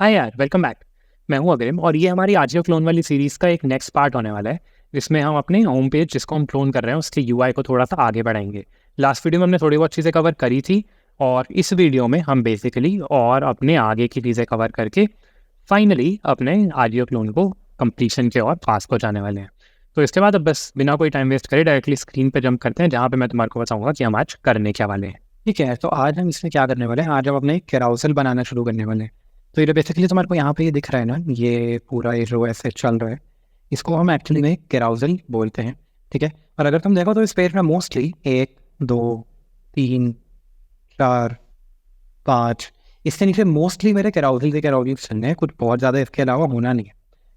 हाय यार, welcome back. मैं हूँ अग्रिम और ये हमारी आजियो क्लोन वाली सीरीज़ का एक नेक्स्ट पार्ट होने वाला है, जिसमें हम अपने होम पेज जिसको हम क्लोन कर रहे हैं उसके यूआई को थोड़ा सा आगे बढ़ाएंगे। लास्ट वीडियो में हमने थोड़ी बहुत चीज़ें कवर करी थी और इस वीडियो में हम बेसिकली और अपने आगे की चीज़ें कवर करके फाइनली अपने आजियो क्लोन को कंप्लीशन के और पास पहुँचाने वाले हैं। तो इसके बाद अब बस बिना कोई टाइम वेस्ट करे डायरेक्टली स्क्रीन पर जंप करते हैं, जहाँ पर मैं तुम्हारे को बताऊँगा कि हम आज करने क्या वाले हैं। ठीक है, तो आज हम इसमें क्या करने वाले हैं, आज हम अपने कैराउसल बनाना शुरू करने वाले हैं। तो ये बेसिकली तुम्हारे को यहाँ पे ये दिख रहा है ना, ये पूरा ये जो ऐसे चल रहा है, इसको हम एक्चुअली में कैराउसल बोलते हैं। ठीक है, और अगर तुम देखो तो इस पेज में मोस्टली 1 2 3 4 5 इसके नीचे मोस्टली मेरे कैराउसल चलने हैं, कुछ बहुत ज़्यादा इसके अलावा होना नहीं है।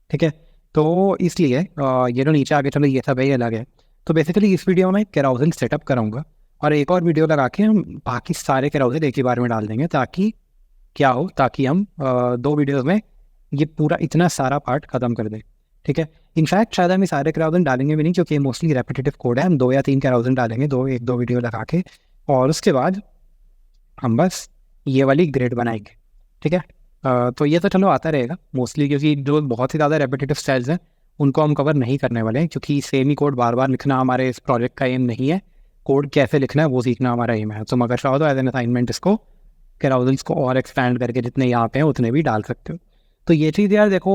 ठीक है, तो इसलिए ये जो नीचे आगे चलो ये सब ही अलग है। तो बेसिकली इस वीडियो में कैराउसल सेटअप कराऊंगा और एक और वीडियो लगा के हम बाकी सारे कैराउसल एक ही बार में डाल देंगे, ताकि क्या हो, ताकि हम 2 वीडियोस में ये पूरा इतना सारा पार्ट खत्म कर दें। ठीक है, इनफैक्ट शायद हम ये सारे कैराउसल डालेंगे भी नहीं, क्योंकि ये मोस्टली रेपिटेटिव कोड है। हम 2 या 3 कैराउसल डालेंगे, 1-2 वीडियो लगा के, और उसके बाद हम बस ये वाली ग्रिड बनाएंगे। ठीक है, तो ये तो चलो आता रहेगा मोस्टली, क्योंकि जो बहुत ही ज़्यादा रेपिटेटिव स्टाइल्स हैं उनको हम कवर नहीं करने वाले हैं, क्योंकि सेम ही कोड बार बार लिखना हमारे इस प्रोजेक्ट का एम नहीं है। कोड कैसे लिखना है वो सीखना हमारा एम है। तुम अगर चाहो तो एज एन असाइनमेंट इसको कैराउजल्स को और एक्सपैंड करके जितने यहाँ पे हैं उतने भी डाल सकते हो। तो ये चीज़ यार देखो,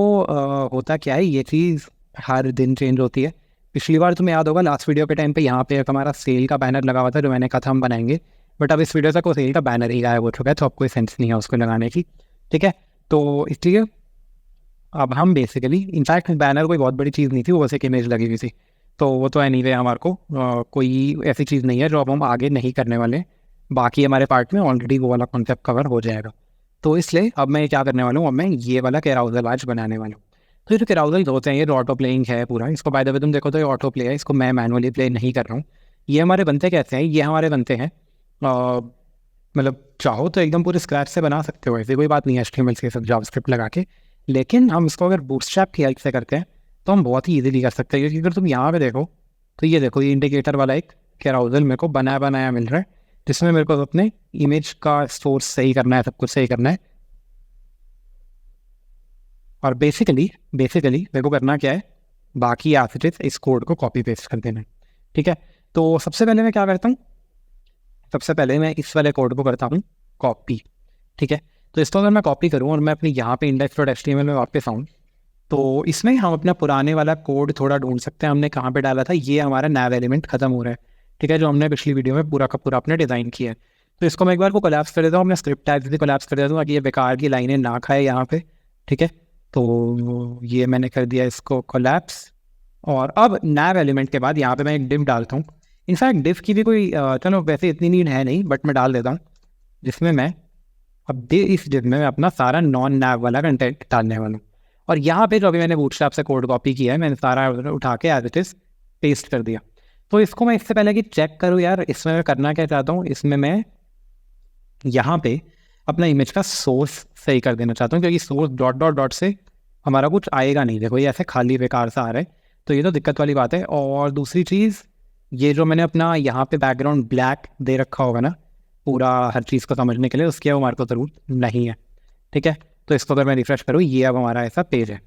होता क्या है, ये चीज़ हर दिन चेंज होती है। पिछली बार तुम्हें याद होगा लास्ट वीडियो के टाइम पे यहाँ पे एक हमारा सेल का बैनर लगा हुआ था, जो मैंने कहा था हम बनाएंगे, बट अब इस वीडियो तक वो सेल का बैनर ही गायब हो चुका है, तो अब कोई सेंस नहीं है उसको लगाने की। ठीक है, तो इसलिए अब हम बेसिकली, इनफैक्ट बैनर कोई बहुत बड़ी चीज़ नहीं थी, वो बस एक इमेज लगी हुई थी। तो वो तो एनीवे हमारे को कोई ऐसी चीज़ नहीं है जो अब हम आगे नहीं करने वाले। बाकी हमारे पार्ट में ऑलरेडी वो वाला कॉन्सेप्ट कवर हो जाएगा। तो इसलिए अब मैं क्या करने वाला हूँ, अब मैं ये वाला कैराउजल आज बनाने वाला हूँ। तो ये जो कैराउजल होते हैं, ये ऑटो प्लेइंग है पूरा। इसको बाय द वे तुम देखो तो ये ऑटो प्ले है, इसको मैं मैनुअली प्ले नहीं कर रहा हूँ। ये हमारे बनते कैसे हैं, ये हमारे बनते हैं मतलब चाहो तो एकदम पूरे स्क्रैच से बना सकते हो, ऐसी कोई बात नहीं है, HTML के साथ जावास्क्रिप्ट लगा के। लेकिन हम इसको अगर बूटस्ट्रैप की हेल्प से करते हैं तो हम बहुत ही ईजिली कर सकते हैं, क्योंकि अगर तुम यहाँ पे देखो तो ये देखो, ये इंडिकेटर वाला एक कैराउजल मेरे को बनाया बनाया मिल रहा है, जिसमें मेरे को अपने इमेज का सोर्स सही करना है, सब कुछ सही करना है। और बेसिकली मेरे को करना क्या है, बाकी एज इस कोड को कॉपी पेस्ट कर देना है। ठीक है, तो सबसे पहले मैं क्या करता हूँ, सबसे पहले मैं इस वाले कोड को करता हूँ कॉपी। ठीक है, तो इसको अगर मैं कॉपी करूँ और मैं अपनी यहाँ पे index.html में वापस आऊँ, तो इसमें हम अपना पुराने वाला कोड थोड़ा ढूंढ सकते हैं। हमने कहाँ पे डाला था, ये हमारा नैव एलिमेंट खत्म हो रहा है। ठीक है, जो हमने पिछली वीडियो में पूरा का पूरा अपने डिज़ाइन किया है। तो इसको मैं एक बार को कोलैप्स कर देता हूँ, अपने स्क्रिप्ट टैग से कोलैप्स कर देता हूँ, ताकि ये बेकार की लाइनें ना खाए यहाँ पे। ठीक है, तो ये मैंने कर दिया इसको कोलैप्स। और अब नैव एलिमेंट के बाद यहाँ पे मैं एक डिव डालता हूँ। इनफैक्ट डिव की भी कोई चलो वैसे इतनी नीड है नहीं, बट मैं डाल देता हूँ, जिसमें मैं अब इस डिव में मैं अपना सारा नॉन नैव वाला कंटेंट डालने वाला हूँ। और यहाँ पे जो अभी मैंने बूटस्ट्रैप से कोड कॉपी किया है, मैंने सारा उठा के एज इट इज पेस्ट कर दिया। तो इसको मैं इससे पहले कि चेक करूँ यार, इसमें मैं करना क्या चाहता हूँ, इसमें मैं यहाँ पे अपना इमेज का सोर्स सही कर देना चाहता हूँ, क्योंकि सोर्स डॉट डॉट डॉट से हमारा कुछ आएगा नहीं। देखो ये ऐसे खाली बेकार सा आ रहा है, तो ये तो दिक्कत वाली बात है। और दूसरी चीज़, ये जो मैंने अपना यहाँ पे बैकग्राउंड ब्लैक दे रखा होगा ना पूरा हर चीज़ को समझने के लिए, उसकी अब हमारे को ज़रूरत नहीं है। ठीक है, तो इसको अगर मैं रिफ्रेश करूँ, ये अब हमारा ऐसा पेज है।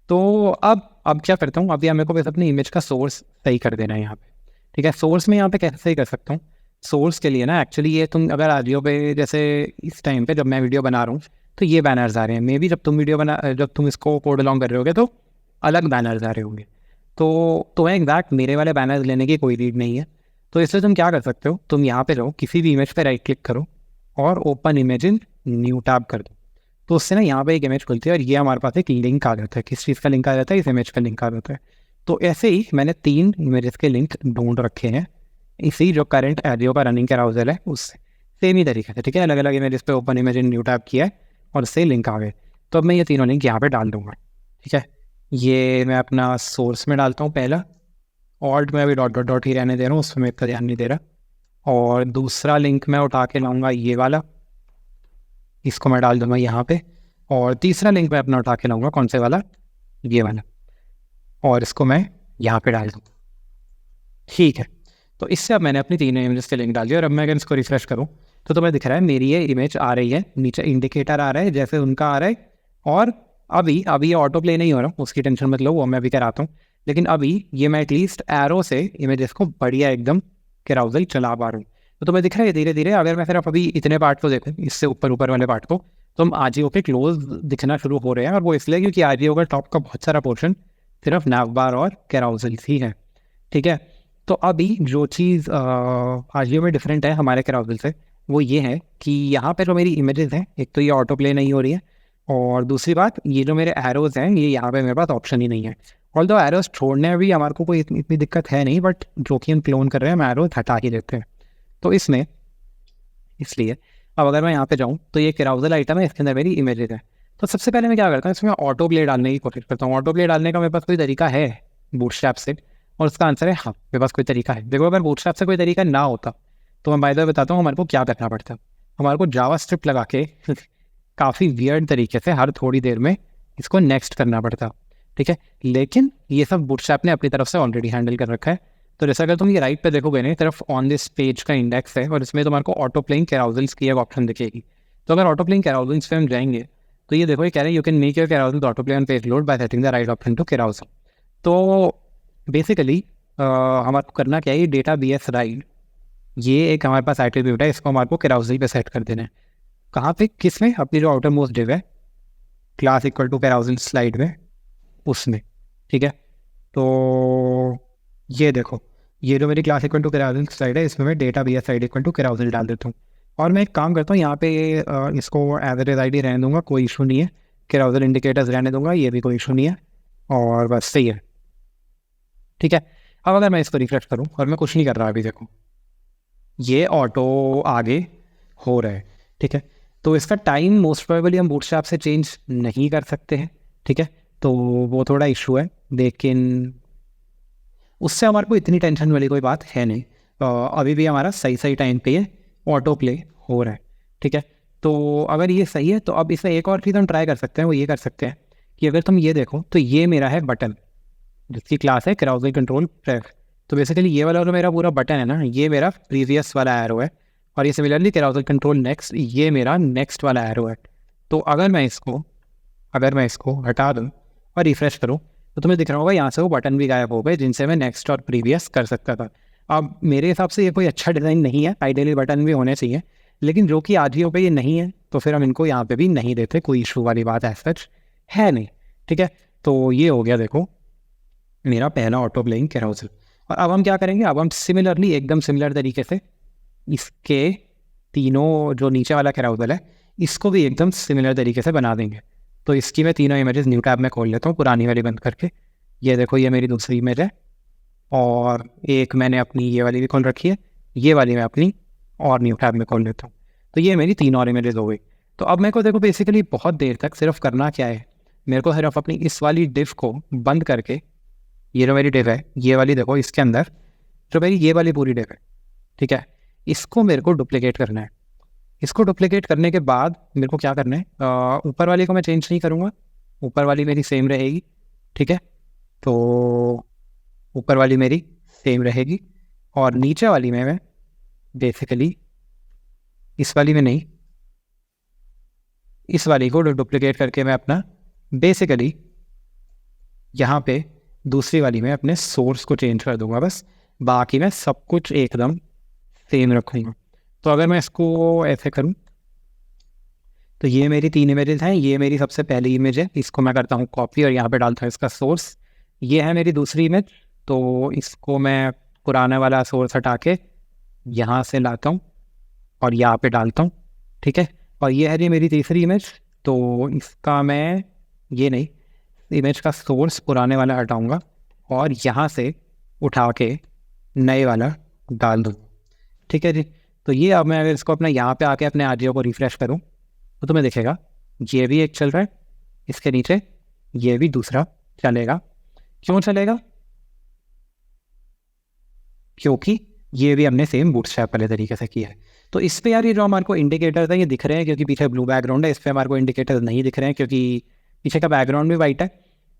तो अब क्या करता हूँ, अभी हमें को बस अपनी इमेज का सोर्स सही कर देना है यहाँ पे। ठीक है, सोर्स में यहाँ पे कैसे सही कर सकता हूँ, सोर्स के लिए ना एक्चुअली ये तुम अगर आजियो पे, जैसे इस टाइम पे जब मैं वीडियो बना रहा हूँ तो ये बैनर्स आ रहे हैं। मे बी जब तुम इसको कोड अलॉन्ग कर रहे होगे तो अलग बैनर्स आ रहे होंगे। तो तुम्हें एग्जैक्ट मेरे वाले बैनर्स लेने की कोई नीड नहीं है। तो इसलिए तुम क्या कर सकते हो, तुम यहाँ पे जाओ, किसी भी इमेज पे राइट क्लिक करो और open image in new tab कर दो। तो उससे ना यहाँ पे एक इमेज खुलती है और ये हमारे पास एक लिंक आ जाता है। किस चीज़ का लिंक आ जाता है, इस इमेज का लिंक आ जाता है। तो ऐसे ही मैंने 3 इमेजेस के लिंक ढूंढ रखे हैं इसी जो करंट एजियो का रनिंग कैराउजल है उससे, सेम ही तरीके से। ठीक है, अलग अलग इमेजेस पे open image in new tab किया है और उससे लिंक आ गए। तो अब मैं ये तीनों लिंक यहाँ पे डाल दूँगा। ठीक है, ये मैं अपना सोर्स में डालता हूँ पहला, ऑल्ट में अभी डॉट डॉट डॉट ही रहने दे रहा हूँ, उसमें मैं इतना ध्यान नहीं दे रहा। और दूसरा लिंक मैं उठा के लाऊंगा ये वाला, इसको मैं डाल दूंगा यहाँ पे। और तीसरा लिंक मैं अपना उठा के लाऊंगा, कौन से वाला, ये वाला, और इसको मैं यहाँ पे डाल दूँ। ठीक है, तो इससे अब मैंने अपनी 3 इमेजेस के लिंक डाल दिया। और अब मैं अगर इसको रिफ्रेश करूँ तो तुम्हें दिख रहा है मेरी ये इमेज आ रही है, नीचे इंडिकेटर आ रहा है जैसे उनका आ रहा है, और अभी अभी ये ऑटो प्ले नहीं हो रहा, उसकी टेंशन मत लो, वो मैं अभी कराता हूँ। लेकिन अभी ये मैं एटलीस्ट एरो से इमेजेस को बढ़िया एकदम कैराउजल चला पा रहा हूँ। तो तुम्हें दिख रहा है धीरे धीरे, अगर मैं सिर्फ अभी इतने पार्ट को देखूँ, इससे ऊपर ऊपर वाले पार्ट को, तो हम आजियो के क्लोज दिखना शुरू हो रहे हैं। और वो इसलिए क्योंकि आजियो का टॉप का बहुत सारा पोर्शन सिर्फ नैवबार और कैराउजल ही है। ठीक है, तो अभी जो चीज़ आजियो में डिफरेंट है हमारे कैराउजल से, वो ये है कि यहाँ पे जो मेरी इमेजेस हैं, एक तो ये ऑटो प्ले नहीं हो रही है, और दूसरी बात ये जो मेरे एरोज हैं, ये यहाँ पे मेरे पास ऑप्शन ही नहीं है। ऑल दो एरोज छोड़ने में भी हमारे को कोई इतनी दिक्कत है नहीं, बट जो कि हम क्लोन कर रहे हैं हम एरोज हटा ही देते हैं। तो इसमें इसलिए अब अगर मैं यहाँ पे जाऊँ तो ये कैराउजल आइटम है, इसके अंदर मेरी इमेजेस है। तो सबसे पहले मैं क्या करता हूँ, इसमें ऑटो प्ले डालने की कोशिश करता हूँ। ऑटो प्ले डालने का मेरे पास कोई तरीका है बूटस्ट्रैप से? और उसका आंसर है हाँ, मेरे पास कोई तरीका है। देखो, अगर बूटस्ट्रैप से कोई तरीका ना होता तो मैं बाय द वे बताता हूँ हमारे को क्या करना पड़ता। हमारे को जावास्क्रिप्ट लगा के काफ़ी वियर्ड तरीके से हर थोड़ी देर में इसको नेक्स्ट करना पड़ता। ठीक है, लेकिन ये सब बूटस्ट्रैप ने अपनी तरफ से ऑलरेडी हैंडल कर रखा है। तो जैसा अगर तुम ये राइट पे देखोगे ना, तरफ ऑन दिस पेज का इंडेक्स है, और इसमें तुम्हारे को ऑटो प्लेइंग कैराउजल्स की एक ऑप्शन दिखेगी। तो अगर ऑटो प्लेइंग कैराउजल्स पे हम जाएंगे तो ये देखो, ये कह रहे हैं you can make your carousels auto play on page load by setting the right option to carousel. तो बेसिकली हमारे को करना क्या है, ये डेटा बी एस राइट, ये एक हमारे पास एट्रीब्यूट है, इसको हमारे को कैराउजल पे सेट कर देना है। कहाँ पे, किस में? अपनी जो आउटर मोस्ट डिव है, class equal to carousel slide में, उसमें। ठीक है, तो ये देखो, ये जो मेरी class equal to carousel slide है, इसमें मैं data B S side equal to carousel डाल देता हूँ। और मैं एक काम करता हूँ, यहाँ पे इसको एवरेज आई डी रहने दूंगा, कोई इशू नहीं है। कैराउजल इंडिकेटर्स रहने दूंगा, ये भी कोई इशू नहीं है। और बस सही है। ठीक है, अब अगर मैं इसको रिफ्रेश करूँ और मैं कुछ नहीं कर रहा अभी, देखो ये ऑटो आगे हो रहा है। ठीक है, तो इसका टाइम मोस्ट प्रोबेबली हम बूटस्ट्रैप से चेंज नहीं कर सकते हैं। ठीक है, तो वो थोड़ा इशू है, लेकिन उससे हमारे को इतनी टेंशन वाली कोई बात है नहीं। अभी भी हमारा सही सही टाइम पे ये ऑटो प्ले हो रहा है। ठीक है, तो अगर ये सही है तो अब इसमें एक और चीज़ हम ट्राई कर सकते हैं, वो ये कर सकते हैं कि अगर तुम ये देखो तो ये मेरा है बटन, जिसकी क्लास है कैराउजल कंट्रोल प्रेस। तो बेसिकली ये वाला जो मेरा पूरा बटन है ना, ये मेरा प्रीवियस वाला एरो है, और ये सिमिलरली कैराउजल कंट्रोल नेक्स्ट, ये मेरा नेक्स्ट वाला एरो है। तो अगर मैं इसको हटा दूँ और रिफ्रेश करूँ तो तुम्हें दिख रहा होगा यहाँ से वो बटन भी गायब हो गए, जिनसे मैं नेक्स्ट और प्रीवियस कर सकता था। अब मेरे हिसाब से ये कोई अच्छा डिज़ाइन नहीं है, आइडियली बटन भी होने चाहिए, लेकिन जो कि आजियो पे ये नहीं है, तो फिर हम इनको यहाँ पे भी नहीं देते, कोई इशू वाली बात एज सच है नहीं। ठीक है, तो ये हो गया देखो मेरा पहला ऑटो प्लेइंग कैराउजल। और अब हम क्या करेंगे, अब हम सिमिलरली एकदम सिमिलर तरीके से इसके तीनों जो नीचे वाला कैराउजल है, इसको भी एकदम सिमिलर तरीके से बना देंगे। तो इसकी मैं तीनों इमेजेस न्यू टैब में खोल लेता हूँ, पुरानी वाली बंद करके। ये देखो, ये मेरी दूसरी इमेज है, और एक मैंने अपनी ये वाली भी खोल रखी है, ये वाली मैं अपनी और न्यू टैब में खोल लेता हूँ। तो ये मेरी तीन और इमेजेस हो गई। तो अब मेरे को देखो बेसिकली बहुत देर तक सिर्फ करना क्या है, मेरे को सिर्फ अपनी इस वाली डिव को बंद करके, ये जो मेरी डिव है ये वाली, देखो इसके अंदर जो मेरी ये वाली पूरी डिव है, ठीक है, इसको मेरे को डुप्लीकेट करना है। इसको डुप्लीकेट करने के बाद मेरे को क्या करना है, ऊपर वाली को मैं चेंज नहीं करूँगा, ऊपर वाली मेरी सेम रहेगी। ठीक है, तो ऊपर वाली मेरी सेम रहेगी, और नीचे वाली में मैं बेसिकली इस वाली में नहीं, इस वाली को डुप्लीकेट करके मैं अपना बेसिकली यहाँ पे दूसरी वाली में अपने सोर्स को चेंज कर दूंगा बस, बाकी मैं सब कुछ एकदम सेम रखूँगा। तो अगर मैं इसको ऐसे करूँ तो ये मेरी तीन इमेजेस हैं, ये मेरी सबसे पहली इमेज है, इसको मैं करता हूँ कॉपी और यहाँ पे डालता हूँ इसका सोर्स। ये है मेरी दूसरी इमेज, तो इसको मैं पुराना वाला सोर्स हटा के यहाँ से लाता हूँ और यहाँ पे डालता हूँ। ठीक है, और ये है जी मेरी तीसरी इमेज, तो इसका मैं ये नहीं, इमेज का सोर्स पुराने वाला हटाऊँगा और यहाँ से उठा के नए वाला डाल दूँ। ठीक है जी, तो ये अब मैं अगर इसको अपना यहाँ पे आके अपने आजियो को रिफ्रेश करूँ तो तुम्हें दिखेगा ये भी एक चल रहा है, इसके नीचे ये भी दूसरा चलेगा। क्यों चलेगा? क्योंकि ये भी हमने सेम बूटस्ट्रैप वाले तरीके से किया है। तो इस पे यार ये जो हमारे को इंडिकेटर्स हैं ये दिख रहे हैं, क्योंकि पीछे ब्लू बैकग्राउंड है, इस पर हमारे को इंडिकेटर्स नहीं दिख रहे हैं क्योंकि पीछे का बैकग्राउंड भी वाइट है।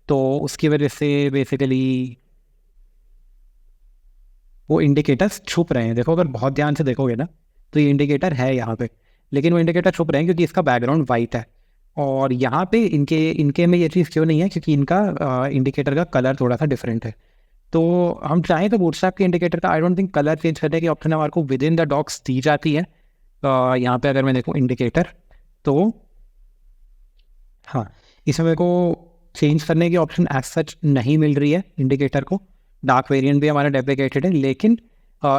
तो उसकी वजह से बेसिकली वो इंडिकेटर्स छुप रहे हैं। देखो, अगर बहुत ध्यान से देखोगे ना तो ये इंडिकेटर है यहाँ पे, लेकिन वो इंडिकेटर छुप रहे हैं क्योंकि इसका बैकग्राउंड वाइट है। और यहाँ पे इनके में ये चीज़ क्यों नहीं है, क्योंकि इनका इंडिकेटर का कलर थोड़ा सा डिफरेंट है। तो हम चाहें तो बूटस्ट्रैप के इंडिकेटर का I don't think colour change करने की ऑप्शन हमारे को विद इन द डॉक्स दी जाती है। यहाँ पे अगर मैं देखूँ इंडिकेटर, तो हाँ, इसमें मेरे को चेंज करने की ऑप्शन एज सच नहीं मिल रही है इंडिकेटर को। डार्क वेरिएंट भी हमारा डेप्रिकेटेड है, लेकिन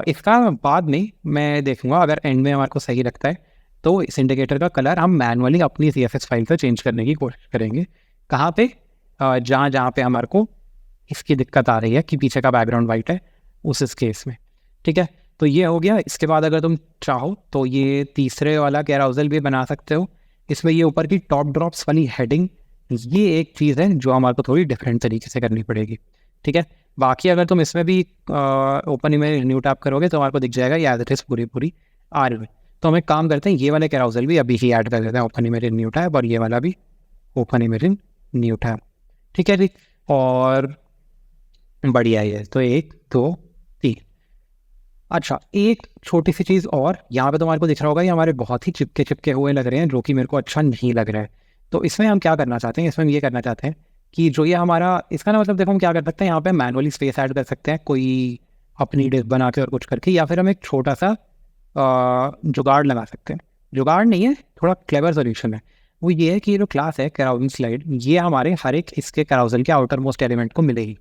इसका बाद में मैं देखूंगा, अगर एंड में हमारे को सही लगता है तो इस इंडिकेटर का कलर हम मैनुअली अपनी CSS फाइल से चेंज करने की कोशिश करेंगे। कहाँ पे? जहाँ जहाँ पे हमारे को इसकी दिक्कत आ रही है कि पीछे का बैकग्राउंड वाइट है, उस केस में। ठीक है, तो ये हो गया। इसके बाद अगर तुम चाहो तो ये तीसरे वाला कैराउजल भी बना सकते हो। इसमें ये ऊपर की टॉप ड्रॉप्स वाली हेडिंग, ये एक चीज़ है जो हमारे को थोड़ी डिफरेंट तरीके से करनी पड़ेगी। ठीक है, बाकी अगर तुम इसमें भी ओपन इमेज न्यू टैब करोगे तो हमारे को दिख जाएगा ये एज इट इज पूरी आ रही है। तो हम एक काम करते हैं, ये वाले कैराउजल भी अभी ही ऐड कर देते हैं ओपन इमेज न्यू टैब, और ये वाला भी ओपन इमेज न्यू टैब। ठीक है जी, और बढ़िया है। तो 1 2 3। अच्छा, एक छोटी सी चीज़ और, यहाँ पे तुम्हारे को दिख रहा होगा ये हमारे बहुत ही चिपके हुए लग रहे हैं, जो कि मेरे को अच्छा नहीं लग रहा है। तो इसमें हम क्या करना चाहते हैं, इसमें हम ये करना चाहते हैं कि जो ये हमारा, इसका ना मतलब देखो हम क्या कर सकते हैं, यहाँ पे मैनुअली स्पेस ऐड कर सकते हैं कोई अपनी डिस्क बना के और कुछ करके, या फिर हम एक छोटा सा जुगाड़ लगा सकते हैं। जुगाड़ नहीं है, थोड़ा क्लेवर सोल्यूशन है। वो ये है कि ये जो क्लास है कैराउजल स्लाइड, ये हमारे हर एक इसके कैराउजल के आउटर मोस्ट एलिमेंट को मिलेगी।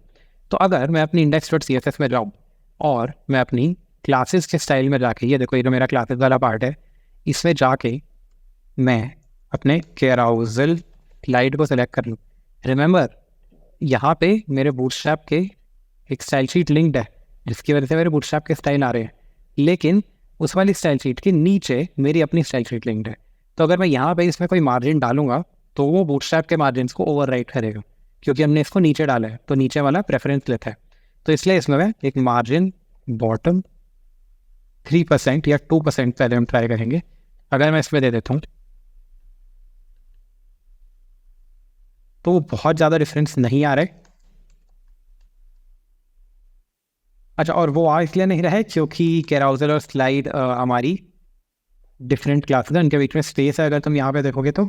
तो अगर मैं अपनी index.css में जाऊँ और मैं अपनी क्लासेस के स्टाइल में जाके, ये देखो ये जो मेरा क्लासेस वाला पार्ट है, इसमें जाके मैं अपने कैराउजल स्लाइड को सेलेक्ट कर लूँ। रिमेंबर, यहाँ पे मेरे बूटस्ट्रैप के एक स्टाइल शीट लिंक्ड है, जिसकी वजह से मेरे बूटस्ट्रैप के स्टाइल आ रहे हैं, लेकिन उस वाली स्टाइल शीट के नीचे मेरी अपनी स्टाइल शीट लिंक्ड है। तो अगर मैं यहाँ पे इसमें कोई मार्जिन डालूंगा तो वो बूटस्ट्रैप के मार्जिन को ओवरराइट करेगा, क्योंकि हमने इसको नीचे डाला है, तो नीचे वाला प्रेफरेंस लेता है। तो इसलिए इसमें मैं एक मार्जिन बॉटम 3% या 2% पहले हम ट्राई करेंगे। अगर मैं इसमें दे देता हूँ तो बहुत ज़्यादा डिफरेंस नहीं आ रहा है। अच्छा, और वो आ इसलिए नहीं रहा है क्योंकि कैराउजल और स्लाइड हमारी डिफरेंट क्लासेस है, उनके बीच में स्पेस है। अगर तुम यहाँ पे देखोगे तो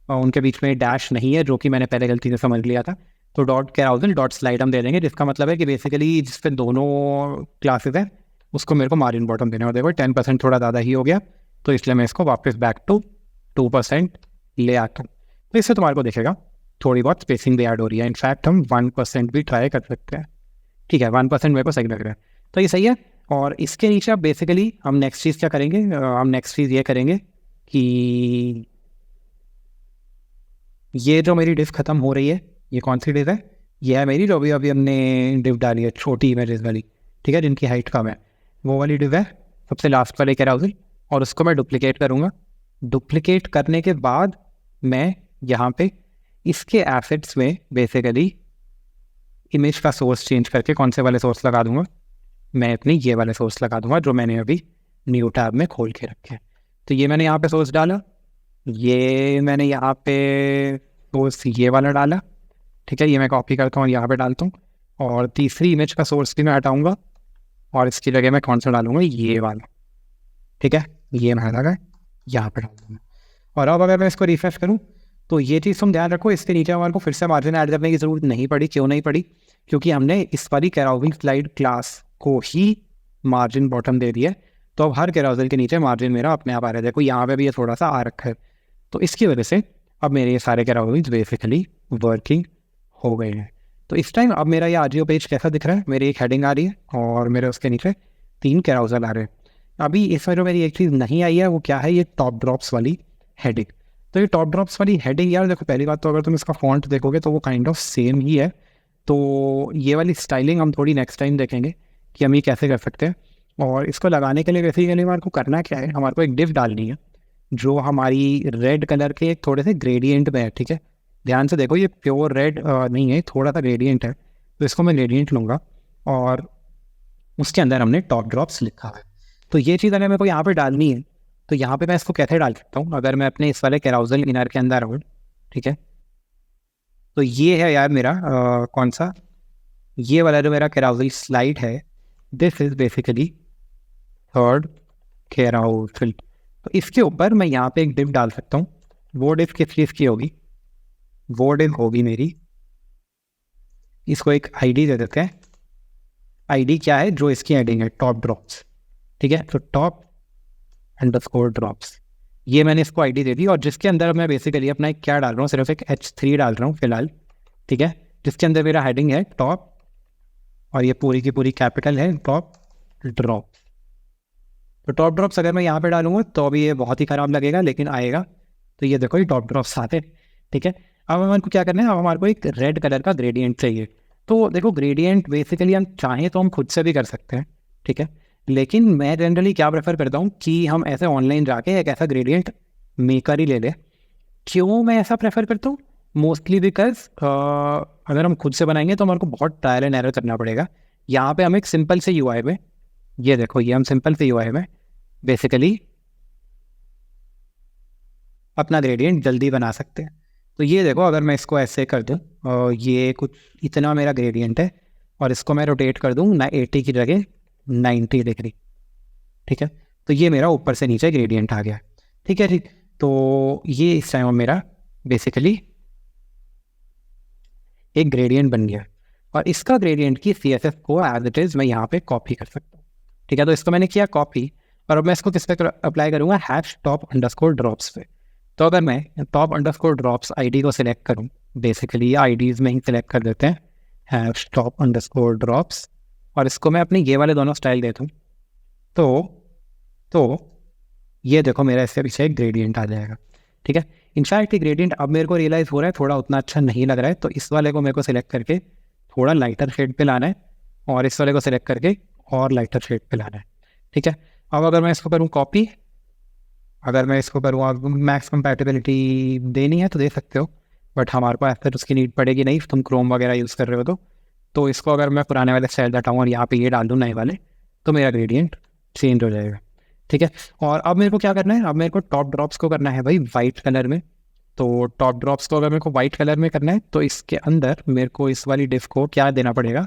उनके बीच में डैश नहीं है, जो कि मैंने पहले गलती से समझ लिया था। तो डॉट कैराउजल डॉट स्लाइड हम दे देंगे, जिसका मतलब है कि बेसिकली जिस पे दोनों क्लासेस हैं उसको मेरे को मार्जिन बॉटम देना है। और देखो 10% थोड़ा ज़्यादा ही हो गया, तो इसलिए मैं इसको वापस बैक टू 2% ले आता हूँ। तो इससे तुम्हारे को दिखेगा थोड़ी बहुत स्पेसिंग भी ऐड हो रही है। इनफैक्ट हम 1% भी ट्राई कर सकते हैं। ठीक है, 1% मेरे को सही लग रहा है, तो ये सही है। और इसके नीचे अब बेसिकली हम नेक्स्ट चीज़ क्या करेंगे, हम नेक्स्ट चीज़ ये करेंगे कि ये जो मेरी डिव खत्म हो रही है, ये कौन सी डिव है? ये है मेरी जो अभी हमने डिव डाली है, छोटी इमेजेस वाली। ठीक है, जिनकी हाइट कम है, वो वाली डिव है सबसे लास्ट वाले कैराउजल। और उसको मैं डुप्लीकेट करूँगा। डुप्लीकेट करने के बाद मैं यहाँ पे इसके एसेट्स में बेसिकली इमेज का सोर्स चेंज करके कौन से वाले सोर्स लगा दूंगा, मैं अपने ये वाले सोर्स लगा दूंगा जो मैंने अभी न्यू टैब में खोल के रखे हैं। तो ये मैंने यहाँ पे सोर्स डाला, ये मैंने यहाँ पे सोर्स ये वाला डाला। ठीक है, ये मैं कॉपी करता हूँ और यहाँ पे डालता हूँ। और तीसरी इमेज का सोर्स भी मैं हटाऊँगा और इसकी जगह मैं कौन सा डालूंगा, ये वाला। ठीक है, ये मैं लगा यहाँ पे डाल दूँगा। और अब अगर मैं इसको रिफ्रेश करूँ तो ये चीज़ तुम ध्यान रखो, इसके नीचे हमारे को फिर से मार्जिन ऐड करने की ज़रूरत नहीं पड़ी। क्यों नहीं पड़ी? क्योंकि हमने इस वाली कैराउजल स्लाइड क्लास को ही मार्जिन बॉटम दे दिया है। तो अब हर कैराउजल के नीचे मार्जिन मेरा अपने आप आ रहा है। देखो यहाँ पे भी ये थोड़ा सा आ रखा है, तो इसकी वजह से अब मेरे ये सारे कैराउजल बेसिकली वर्किंग हो गए हैं। तो इस टाइम अब मेरा ये आजियो पेज कैसा दिख रहा है, मेरी एक हेडिंग आ रही है और मेरे उसके नीचे 3 कैराउजल आ रहे हैं। अभी इसमें जो मेरी एक चीज़ नहीं आई है वो क्या है, ये टॉप ड्रॉप्स वाली हेडिंग। तो ये टॉप ड्रॉप्स वाली हेडिंग, यार देखो पहली बात तो अगर तुम इसका फॉन्ट देखोगे तो वो काइंड ऑफ सेम ही है। तो ये वाली स्टाइलिंग हम थोड़ी नेक्स्ट टाइम देखेंगे कि हम ये कैसे कर सकते हैं। और इसको लगाने के लिए बेसिकली हमारे को करना क्या है, हमारे को एक डिव डालनी है जो हमारी रेड कलर के एक थोड़े से ग्रेडियंट में है। ठीक है, ध्यान से देखो, ये प्योर रेड नहीं है, थोड़ा सा ग्रेडियंट है। तो इसको मैं ग्रेडियंट लूँगा और उसके अंदर हमने टॉप ड्रॉप्स लिखा है। तो ये चीज़ अगर मेरे को यहाँ पर डालनी है तो यहाँ पे मैं इसको कैसे डाल सकता हूँ, अगर मैं अपने इस वाले कैराउजल इनर के अंदर हूँ। ठीक है, तो ये है यार मेरा कौन सा, ये वाला जो मेरा कैराउजल स्लाइड है, this is basically third carousel. तो इसके ऊपर मैं यहाँ पे एक डिव डाल सकता हूँ वो डिफ किस चीज़ की होगी, वो डिफ होगी मेरी, इसको एक आईडी दे देते हैं। आईडी क्या है, जो इसकी हेडिंग है टॉप ड्रॉप्स, ठीक है। तो टॉप अंडरस्कोर ड्रॉप्स, ये मैंने इसको आईडी दे दी, और जिसके अंदर मैं बेसिकली अपना एक क्या डाल रहा हूँ, सिर्फ एक H3 डाल रहा हूँ फिलहाल, ठीक है। जिसके अंदर मेरा हेडिंग है टॉप, और ये पूरी की पूरी कैपिटल है टॉप ड्रॉप। तो टॉप ड्रॉप्स अगर मैं यहाँ पे डालूंगा तो अभी ये बहुत ही ख़राब लगेगा, लेकिन आएगा। तो ये देखो ये टॉप ड्रॉप्स आते, ठीक है। अब हमारे को क्या करना है, अब हमारे को एक रेड कलर का ग्रेडियंट चाहिए। तो देखो ग्रेडियंट बेसिकली हम चाहें तो हम खुद से भी कर सकते हैं, ठीक है। लेकिन मैं जनरली क्या प्रेफर करता हूँ कि हम ऐसे ऑनलाइन जाके एक ऐसा ग्रेडियंट मेकर ही ले लें। क्यों मैं ऐसा प्रेफर करता हूँ, मोस्टली बिकॉज अगर हम खुद से बनाएंगे तो हमारे को बहुत ट्रायल एंड एरर करना पड़ेगा। यहाँ पे हम एक सिंपल से यूआई में, ये देखो ये हम सिंपल से यूआई में बेसिकली अपना ग्रेडियंट जल्दी बना सकते हैं। तो ये देखो अगर मैं इसको ऐसे कर दूँ, ये कुछ इतना मेरा ग्रेडियंट है, और इसको मैं रोटेट कर दूँ ना 80 की जगह 90 डिग्री, ठीक है। तो ये मेरा ऊपर से नीचे ग्रेडियंट आ गया, ठीक है। ठीक, तो ये इस टाइम मेरा बेसिकली एक ग्रेडियंट बन गया, और इसका ग्रेडियंट की CSS को एज इट इज़ मैं यहाँ पे कॉपी कर सकता हूँ, ठीक है। तो इसको मैंने किया कॉपी, और अब मैं इसको किस पे अप्लाई करूँगा, हैश टॉप अंडरस्कोर ड्रॉप्स पे। तो अगर मैं टॉप अंडरस्कोर ड्रॉप्स आईडी को सिलेक्ट करूँ, बेसिकली आईडीज़ में ही सिलेक्ट कर देते हैं हैश टॉप अंडरस्कोर ड्रॉप्स, और इसको मैं अपने ये वाले दोनों स्टाइल देता हूँ, तो ये देखो मेरा इसके पीछे एक ग्रेडियंट आ जाएगा, ठीक है। इनफैक्ट ये ग्रेडियंट अब मेरे को रियलाइज़ हो रहा है थोड़ा उतना अच्छा नहीं लग रहा है, तो इस वाले को मेरे को सिलेक्ट करके थोड़ा लाइटर शेड पे लाना है, और इस वाले को सिलेक्ट करके और लाइटर शेड पे लाना है, ठीक है। अब अगर मैं इसको करूँ कॉपी, अगर मैं इसको करूँ, अब मैक्स कंपैटिबिलिटी देनी है तो दे सकते हो, बट हमारे पास फिर उसकी नीड पड़ेगी नहीं, तुम क्रोम वगैरह यूज़ कर रहे हो तो इसको अगर मैं पुराने वाले स्टाइल हटाऊँ और यहाँ पे ये डाल दूँ नए वाले, तो मेरा ग्रेडियंट चेंज हो जाएगा, ठीक है। और अब मेरे को क्या करना है, अब मेरे को टॉप ड्रॉप्स को करना है भाई वाइट कलर में। तो टॉप ड्रॉप्स को अगर मेरे को वाइट कलर में करना है तो इसके अंदर मेरे को इस वाली डिफ को क्या देना पड़ेगा,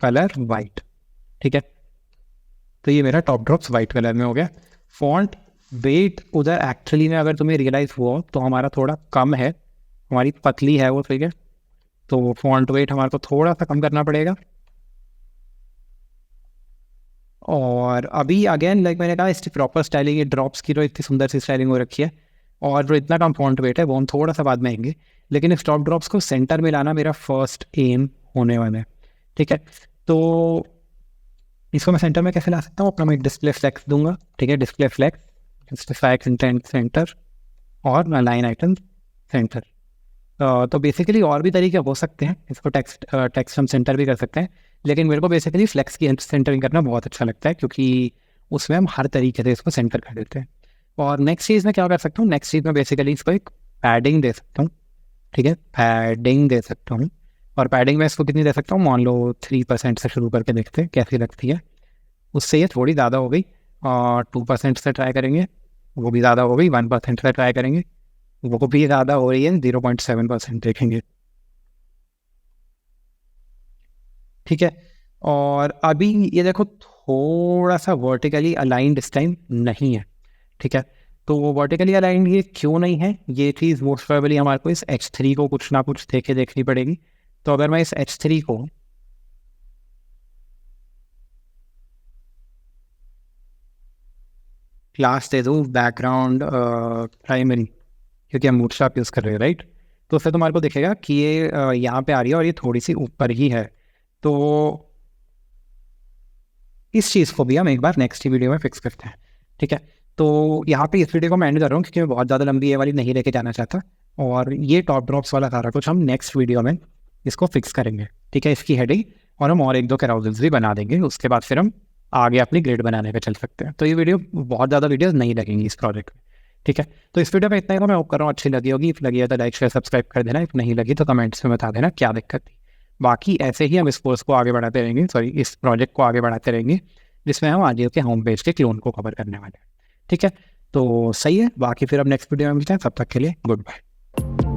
कलर वाइट, ठीक है। तो ये मेरा टॉप ड्रॉप्स वाइट कलर में हो गया। फॉन्ट वेट उधर एक्चुअली में अगर तुम्हें रियलाइज़ हुआ तो हमारा थोड़ा कम है, हमारी पतली है वो, ठीक है। तो फॉन्ट वेट हमारे को थोड़ा सा कम करना पड़ेगा। और अभी अगेन लाइक मैंने कहा इसकी प्रॉपर स्टाइलिंग, ये ड्रॉप्स की जो इतनी सुंदर सी स्टाइलिंग हो रखी है, और जो इतना कम फॉन्ट वेट है वो हम थोड़ा सा बाद में आएंगे, लेकिन इस टॉप ड्रॉप्स को सेंटर में लाना मेरा फर्स्ट एम होने वाला है, ठीक है। तो इसको मैं सेंटर में कैसे ला सकता हूँ, अपना मैं डिस्प्ले फ्लेक्स दूंगा, ठीक है। Display flex, justify content center, और लाइन आइटम सेंटर। तो बेसिकली और भी तरीके हो सकते हैं, इसको टेक्स्ट हम सेंटर भी कर सकते हैं, लेकिन मेरे को बेसिकली फ्लेक्स की सेंटरिंग करना बहुत अच्छा लगता है, क्योंकि उसमें हम हर तरीके से इसको सेंटर कर देते हैं। और नेक्स्ट चीज़ में क्या कर सकता हूँ, नेक्स्ट चीज़ में बेसिकली इसको एक पैडिंग दे सकता हूँ, ठीक है। पैडिंग दे सकता हूँ, और पैडिंग में इसको कितनी दे सकता हूँ, मान लो 3% से शुरू करके देखते हैं कैसी लगती है। उससे ये थोड़ी ज़्यादा हो गई, और 2% से ट्राई करेंगे, वो भी ज़्यादा हो गई। 1% से ट्राई करेंगे, वो भी ज़्यादा हो रही है, 0.7% देखेंगे, ठीक है। और अभी ये देखो थोड़ा सा वर्टिकली अलाइंड इस टाइम नहीं है, ठीक है। तो वो वर्टिकली अलाइंड ये क्यों नहीं है, ये चीज़ मोस्ट प्रोबेबली हमारे को इस H3 को कुछ ना कुछ देखनी पड़ेगी। तो अगर मैं इस H3 को क्लास दे दूँ बैकग्राउंड प्राइमरी, क्योंकि हम बूटस्ट्रैप यूज़ कर रहे हैं, राइट। तो उससे तुम्हारे को दिखेगा कि ये यहाँ पे आ रही है और ये थोड़ी सी ऊपर ही है। तो इस चीज़ को भी हम एक बार नेक्स्ट वीडियो में फिक्स करते हैं, ठीक है। तो यहाँ पे इस वीडियो को मैं एंड कर रहा हूँ, क्योंकि मैं बहुत ज़्यादा लंबी ये वाली नहीं लेके जाना चाहता, और ये टॉप ड्रॉप्स वाला सारा कुछ हम नेक्स्ट वीडियो में इसको फिक्स करेंगे, ठीक है। इसकी हेडिंग और हम और एक दो कैराउजल्स भी बना देंगे, उसके बाद फिर हम आगे अपनी ग्रेड बनाने पे चल सकते हैं। तो ये वीडियो बहुत ज़्यादा वीडियोस नहीं लगेंगी इस प्रोजेक्ट में, ठीक है। तो इस वीडियो में इतना ही था, मैं होप कर रहा हूँ अच्छी लगी होगी। इफ लगी है तो लाइक शेयर सब्सक्राइब कर देना, इफ नहीं लगी तो कमेंट्स में बता देना क्या दिक्कत थी। बाकी ऐसे ही हम इस कोर्स को आगे बढ़ाते रहेंगे, इस प्रोजेक्ट को आगे बढ़ाते रहेंगे, जिसमें हम आज के होम पेज के क्लोन को कवर करने वाले हैं, ठीक है। तो सही है, बाकी फिर अब नेक्स्ट वीडियो में मिलते हैं, तब तक के लिए गुड बाय।